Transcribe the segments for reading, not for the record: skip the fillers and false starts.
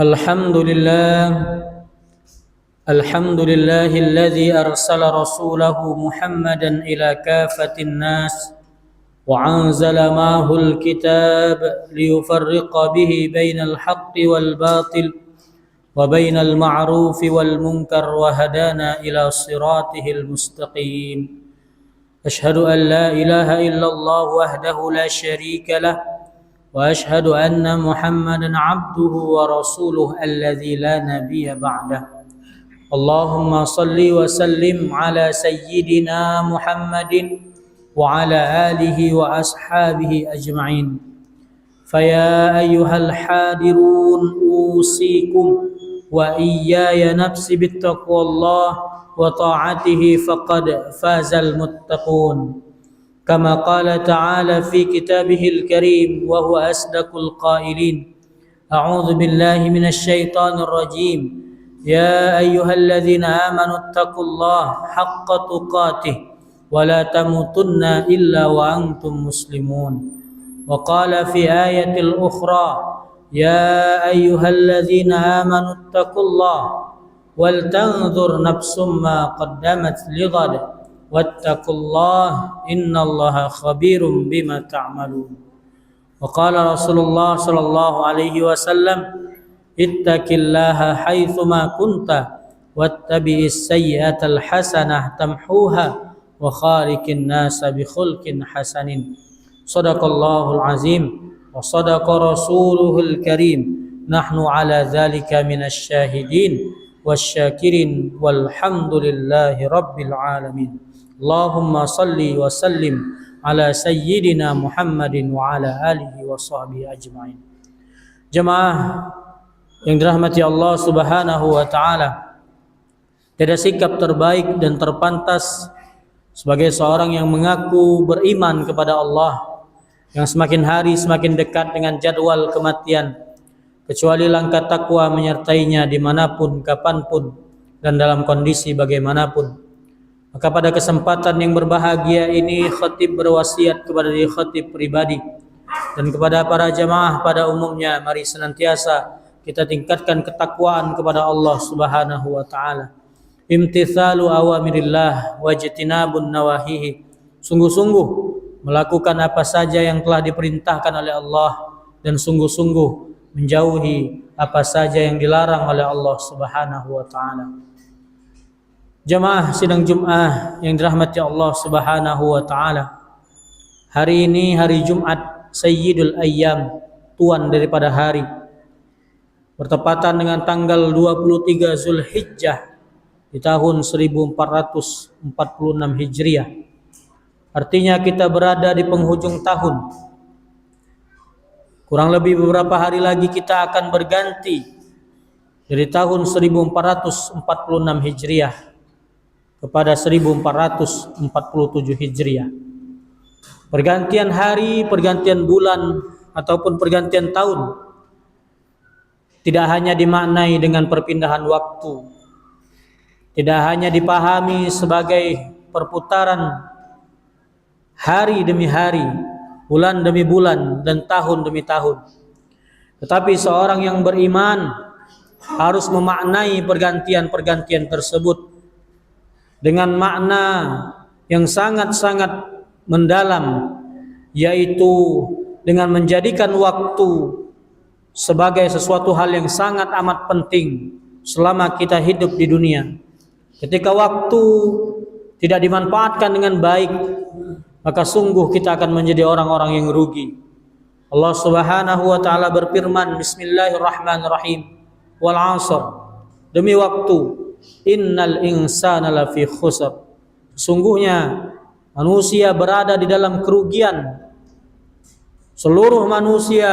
الحمد لله الحمد لله الذي أرسل رسوله محمدا إلى كافة الناس وأنزل معه الكتاب ليفرق به بين الحق والباطل وبين المعروف والمنكر وهدانا إلى صراطه المستقيم. أشهد أن لا إله إلا الله وحده لا شريك له وأشهد أن محمدا عبده ورسوله الذي لا نبي بعده. اللهم صل وسلم على سيدنا محمد وعلى آله وأصحابه أجمعين. فيا أيها الحاضرون أوصيكم وإياي نفسي بالتقوى الله وطاعته فقد فاز المتقون. كما قال تعالى في كتابه الكريم وهو أصدق القائلين: أعوذ بالله من الشيطان الرجيم. يا أيها الذين آمنوا اتقوا الله حق تقاته ولا تموتن إلا وأنتم مسلمون. وقال في آية الأخرى: يا أيها الذين آمنوا اتقوا الله ولتنظر نفس ما قدمت لغد واتقوا الله إن الله خبير بما تعملون. وقال رسول الله صلى الله عليه وسلم: اتق الله حيثما كنت واتبع السيئة الحسنة تمحوها وخالق الناس بخلق حسن. صدق الله العظيم وصدق رسوله الكريم. نحن على ذلك من الشاهدين والشاكرين والحمد لله رب العالمين. اللهم صل وسلم على سيدنا محمد وعلى آله وصحبه أجمعين. Jemaah yang dirahmati Allah Subhanahu wa taala, tidak sikap terbaik dan terpantas sebagai seorang yang mengaku beriman kepada Allah, yang semakin hari semakin dekat dengan jadwal kematian, kecuali langkah takwa menyertainya dimanapun, kapanpun, dan dalam kondisi bagaimanapun. Maka pada kesempatan yang berbahagia ini, khatib berwasiat kepada diri khatib pribadi dan kepada para jamaah pada umumnya, mari senantiasa kita tingkatkan ketakwaan kepada Allah Subhanahu wa taala. Imtithalu awamirillah wajtinabun nawahihi. Sungguh-sungguh melakukan apa saja yang telah diperintahkan oleh Allah dan sungguh-sungguh menjauhi apa saja yang dilarang oleh Allah Subhanahu wa taala. Jamaah sidang Jumat yang dirahmati Allah Subhanahu wa taala. Hari ini hari Jumat Sayyidul Ayyam, tuan daripada hari, bertepatan dengan tanggal 23 Zulhijjah di tahun 1446 Hijriah. Artinya kita berada di penghujung tahun. Kurang lebih beberapa hari lagi kita akan berganti dari tahun 1446 Hijriah kepada 1447 Hijriah. Pergantian hari, pergantian bulan ataupun pergantian tahun tidak hanya dimaknai dengan perpindahan waktu, tidak hanya dipahami sebagai perputaran hari demi hari, bulan demi bulan, dan tahun demi tahun. Tetapi seorang yang beriman harus memaknai pergantian-pergantian tersebut dengan makna yang sangat-sangat mendalam, yaitu dengan menjadikan waktu sebagai sesuatu hal yang sangat amat penting selama kita hidup di dunia. Ketika waktu tidak dimanfaatkan dengan baik, maka sungguh kita akan menjadi orang-orang yang rugi. Allah Subhanahu wa taala berfirman, Bismillahirrahmanirrahim, wal 'ashr, demi waktu, innal insana lafi khusr, sesungguhnya manusia berada di dalam kerugian. Seluruh manusia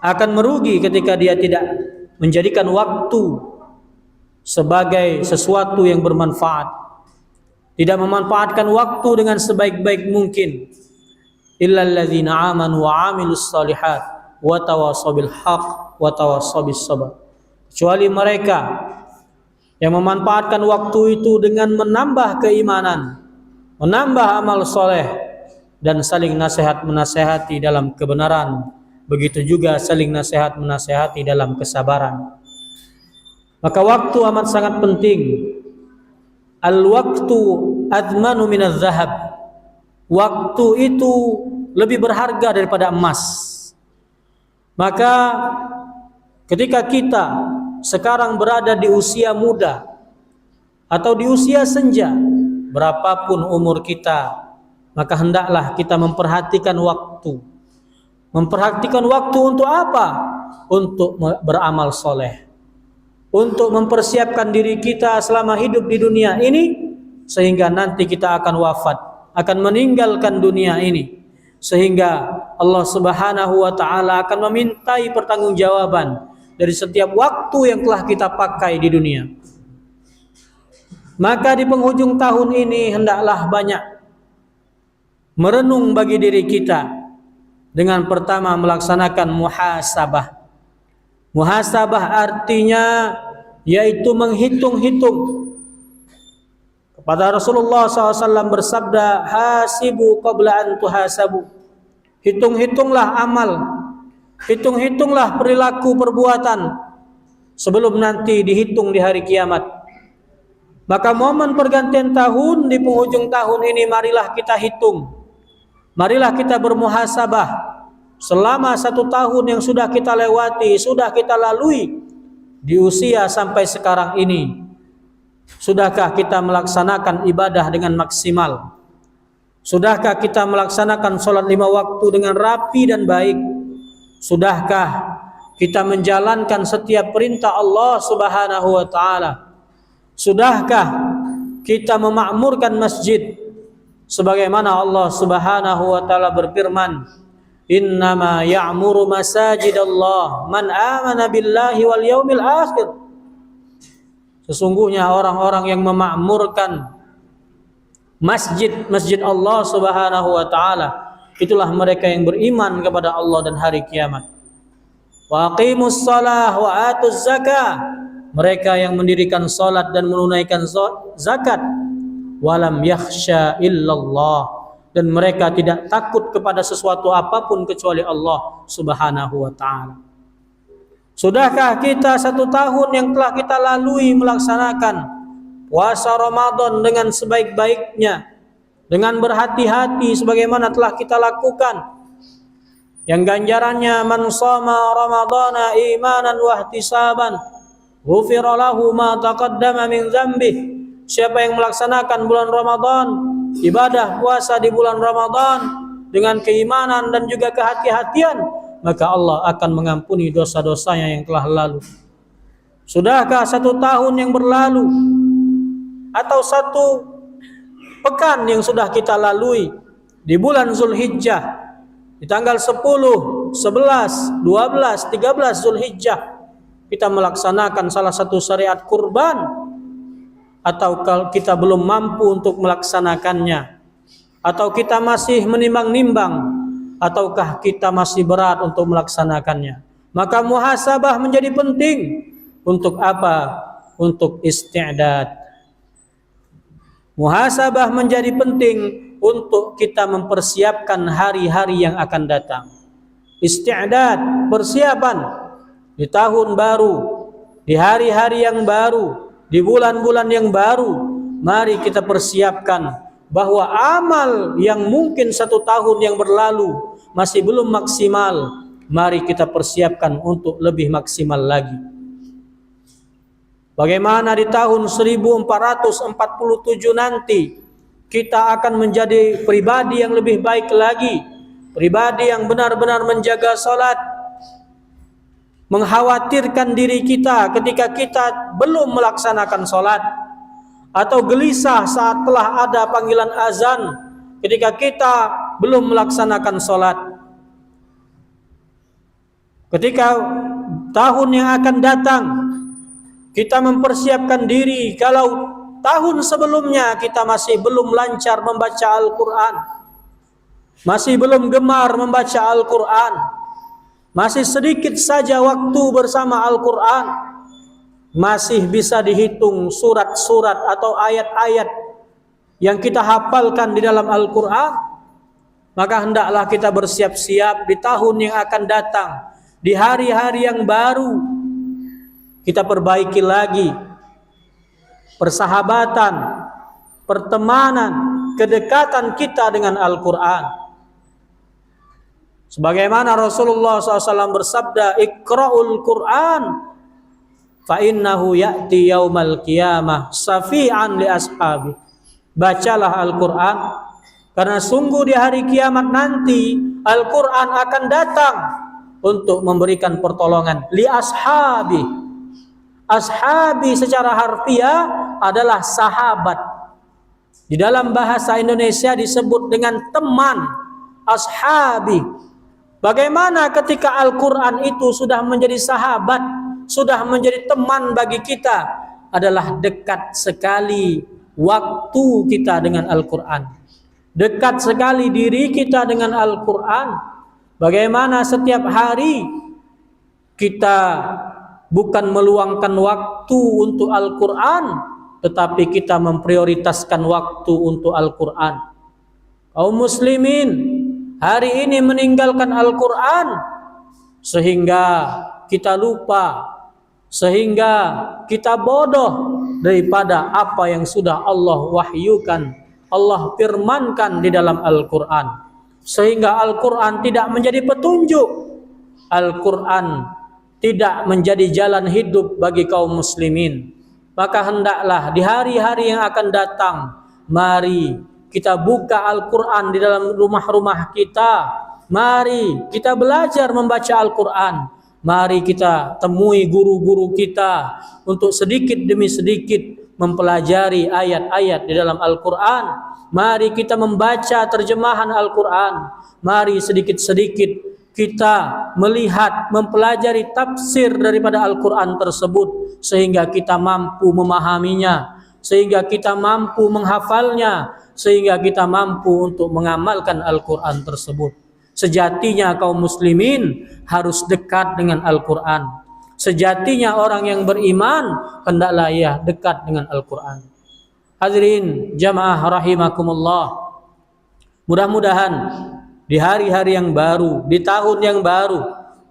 akan merugi ketika dia tidak menjadikan waktu sebagai sesuatu yang bermanfaat, tidak memanfaatkan waktu dengan sebaik-baik mungkin. Illal ladzina amanu wa 'amilus shalihat wa tawassaw bil haqq wa tawassaw bis sabr. Kecuali mereka yang memanfaatkan waktu itu dengan menambah keimanan, menambah amal soleh, dan saling nasihat menasehati dalam kebenaran begitu juga saling nasihat menasihati dalam kesabaran. Maka waktu amat sangat penting. Al-waktu admanu minaz zahab. Waktu itu lebih berharga daripada emas. Maka ketika kita sekarang berada di usia muda atau di usia senja, berapapun umur kita, maka hendaklah kita memperhatikan waktu. Memperhatikan waktu untuk apa? Untuk beramal soleh, untuk mempersiapkan diri kita selama hidup di dunia ini, sehingga nanti kita akan wafat, akan meninggalkan dunia ini, sehingga Allah Subhanahu wa ta'ala akan memintai pertanggungjawaban dari setiap waktu yang telah kita pakai di dunia. Maka di penghujung tahun ini hendaklah banyak merenung bagi diri kita dengan pertama melaksanakan muhasabah. Muhasabah artinya yaitu menghitung-hitung. Kepada Rasulullah SAW bersabda, hasibu qabla an tuhasabu. Hitung-hitunglah amal, hitung-hitunglah perilaku perbuatan sebelum nanti dihitung di hari kiamat. Maka momen pergantian tahun di penghujung tahun ini, marilah kita hitung, marilah kita bermuhasabah selama 1 tahun yang sudah kita lewati, sudah kita lalui di usia sampai sekarang ini. Sudahkah kita melaksanakan ibadah dengan maksimal? Sudahkah kita melaksanakan sholat 5 waktu dengan rapi dan baik? Sudahkah kita menjalankan setiap perintah Allah Subhanahu wa ta'ala? Sudahkah kita memakmurkan masjid sebagaimana Allah Subhanahu wa ta'ala berfirman, innama ya'muru masajidallah man amana billahi wal yaumil akhir. Sesungguhnya orang-orang yang memakmurkan masjid Allah Subhanahu wa ta'ala, itulah mereka yang beriman kepada Allah dan hari kiamat. Wa aqimus shalah wa atuz zakah, mereka yang mendirikan salat dan menunaikan zakat. Walam yakhsha illallah, dan mereka tidak takut kepada sesuatu apapun kecuali Allah Subhanahu wa ta'ala. Sudahkah kita 1 tahun yang telah kita lalui melaksanakan puasa Ramadan dengan sebaik-baiknya, dengan berhati-hati sebagaimana telah kita lakukan, yang ganjarannya man shoma ramadhana imanan wa ihtisaban ghufira lahu ma taqaddama min dzambih. Siapa yang melaksanakan bulan Ramadan, ibadah puasa di bulan Ramadan dengan keimanan dan juga kehati-hatian, maka Allah akan mengampuni dosa-dosanya yang telah lalu. Sudahkah 1 tahun yang berlalu atau 1 pekan yang sudah kita lalui di bulan Zulhijjah, di tanggal 10, 11, 12, 13 Zulhijjah, kita melaksanakan salah satu syariat kurban, atau kalau kita belum mampu untuk melaksanakannya, atau kita masih menimbang-nimbang, ataukah kita masih berat untuk melaksanakannya? Maka muhasabah menjadi penting. Untuk apa? Untuk isti'dad. Muhasabah menjadi penting untuk kita mempersiapkan hari-hari yang akan datang. Isti'dad, persiapan di tahun baru, di hari-hari yang baru, di bulan-bulan yang baru. Mari kita persiapkan bahwa amal yang mungkin 1 tahun yang berlalu masih belum maksimal, mari kita persiapkan untuk lebih maksimal lagi. Bagaimana di tahun 1447 nanti kita akan menjadi pribadi yang lebih baik lagi, pribadi yang benar-benar menjaga salat, mengkhawatirkan diri kita ketika kita belum melaksanakan salat, atau gelisah saat telah ada panggilan azan ketika kita belum melaksanakan salat. Ketika tahun yang akan datang kita mempersiapkan diri, kalau tahun sebelumnya kita masih belum lancar membaca Al-Quran, masih belum gemar membaca Al-Quran, masih sedikit saja waktu bersama Al-Quran, masih bisa dihitung surat-surat atau ayat-ayat yang kita hafalkan di dalam Al-Quran, Maka hendaklah kita bersiap-siap di tahun yang akan datang, di hari-hari yang baru. Kita perbaiki lagi persahabatan, pertemanan, kedekatan kita dengan Al-Quran. Sebagaimana Rasulullah SAW bersabda, "Iqra'ul Quran, fa innahu ya'ti yaumal qiyamah safi'an li ashabi." Bacalah Al-Quran, karena sungguh di hari kiamat nanti Al-Quran akan datang untuk memberikan pertolongan. Li ashabi. Ashabi secara harfiah adalah sahabat. Di dalam bahasa Indonesia disebut dengan teman. Ashabi. Bagaimana ketika Al-Quran itu sudah menjadi sahabat, sudah menjadi teman bagi kita, adalah dekat sekali waktu kita dengan Al-Quran. Dekat sekali diri kita dengan Al-Quran. Bagaimana setiap hari kita bukan meluangkan waktu untuk Al-Quran, tetapi kita memprioritaskan waktu untuk Al-Quran. Kaum muslimin hari ini meninggalkan Al-Quran sehingga kita lupa, sehingga kita bodoh daripada apa yang sudah Allah wahyukan, Allah firmankan di dalam Al-Quran, sehingga Al-Quran tidak menjadi petunjuk, Al-Quran tidak menjadi jalan hidup bagi kaum muslimin. Maka hendaklah di hari-hari yang akan datang, mari kita buka Al-Quran di dalam rumah-rumah kita, mari kita belajar membaca Al-Quran, mari kita temui guru-guru kita untuk sedikit demi sedikit mempelajari ayat-ayat di dalam Al-Quran. Mari kita membaca terjemahan Al-Quran. Mari sedikit-sedikit kita melihat, mempelajari tafsir daripada Al-Quran tersebut, sehingga kita mampu memahaminya, sehingga kita mampu menghafalnya, sehingga kita mampu untuk mengamalkan Al-Quran tersebut. Sejatinya kaum muslimin harus dekat dengan Al-Quran. Sejatinya orang yang beriman hendaklah ia dekat dengan Al-Quran. Hadirin jamaah rahimakumullah. Mudah-mudahan di hari-hari yang baru, di tahun yang baru,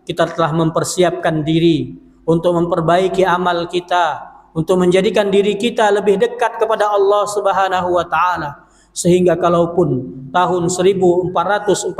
kita telah mempersiapkan diri untuk memperbaiki amal kita, untuk menjadikan diri kita lebih dekat kepada Allah Subhanahu wa taala. Sehingga kalaupun tahun 1447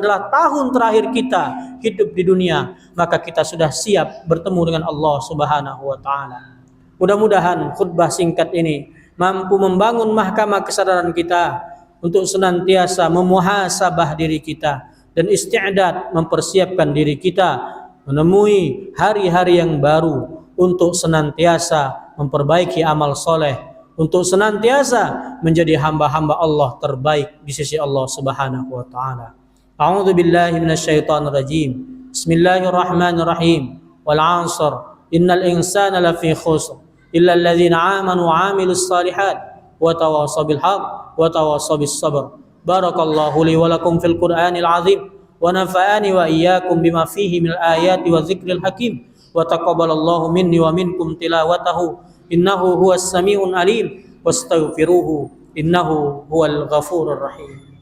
adalah tahun terakhir kita hidup di dunia, maka kita sudah siap bertemu dengan Allah Subhanahu wa taala. Mudah-mudahan khutbah singkat ini mampu membangun mahkamah kesadaran kita untuk senantiasa memuhasabah diri kita dan isti'dad mempersiapkan diri kita menemui hari-hari yang baru untuk senantiasa memperbaiki amal soleh, untuk senantiasa menjadi hamba-hamba Allah terbaik di sisi Allah Subhanahu wa taala. A'udzu billahi minasyaitonir rajim. Bismillahirrahmanirrahim. Wal 'ashr. Innal insana lafi khusr illa alladzina amanu wa 'amilus shalihat wa tawassaw bil haqq wa tawassaw bis sabr. Barakallahu li wa lakum fil Qur'anil 'azim wa nafa'ani wa iyyakum bima fihi minal ayati wa dzikril hakim wa taqabbalallahu minni wa minkum tilawatahu. Innahu huwas sami'un alim wastaghfiruhu innahu huwal ghafurur rahim.